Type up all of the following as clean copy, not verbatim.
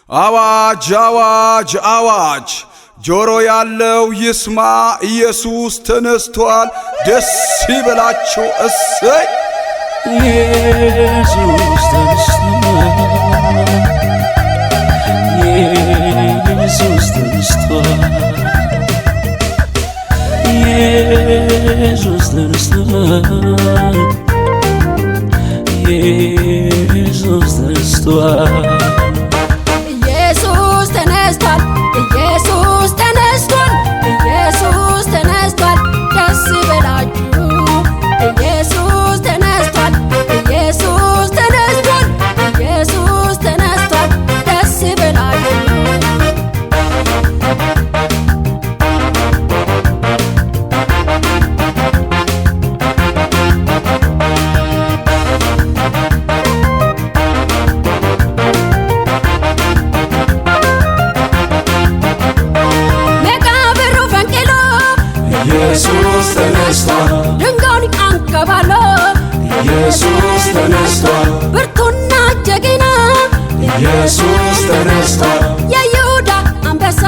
አዋጅ አዋጅ አዋጅ ጆሮ ያለው ይስማ ኢየሱስ ተነስቷል ደስ ይበላችሁ እሰይ ኢየሱስ ተነስቷል ኢየሱስ ተነስቷል ኢየሱስ ተነስቷል ኢየሱስ ተነስቷል ኢየሱስ ተነስቷል ድንጋዩን አንከባሎ ኢየሱስ ተነስቷል ብርቱና ጀግና ኢየሱስ ተነስቷል የይሁዳ አንበሳ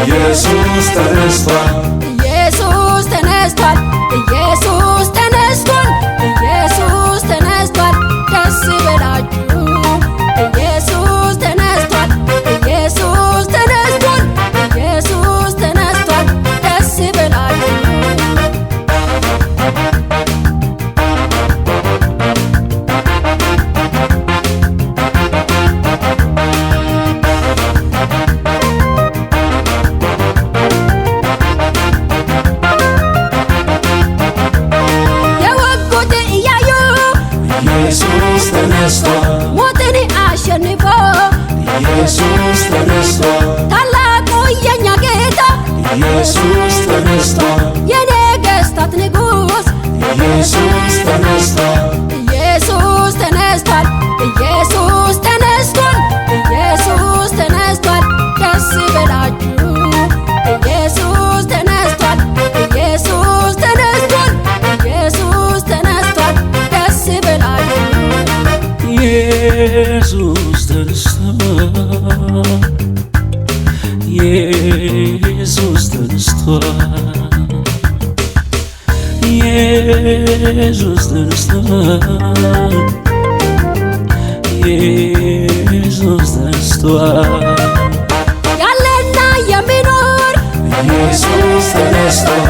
ኢየሱስ ተነስቷል ኢየሱስ ተነስቷል ኢየሱስ ተነስቷል ኢየሱስ ተነስቷል ደስ ይበላችሁ ኢየሱስ ተነስቷል ኢየሱስ ተነስቷል ኢየሱስ ተነስቷል ደስ ይበላችሁ ኢየሱስ ተነስቷል ሞትን አሸንፎ ኢየሱስ ተነስቷል ታላቁ የኛ ጌታ ኢየሱስ ተነስቷል የነገሥታት ንጉሥ ኢየሱስ ተነስቷል ኢየሱስ ተነስቷል ኢየሱስ ተነስቷል ኢየሱስ ተነስቷል ደስ ይበላችሁ ኢየሱስ ተነስቷል ኢየሱስ ተነስቷል ኢየሱስ ተነስቷል ደስ ይበላችሁ ኢየሱስ ተነስቷል ኢየሱስ ተነስቷል ኢየሱስ ተነስቷል ኢየሱስ ተነስቷል ያለና የሚኖር ኢየሱስ ተነስቷል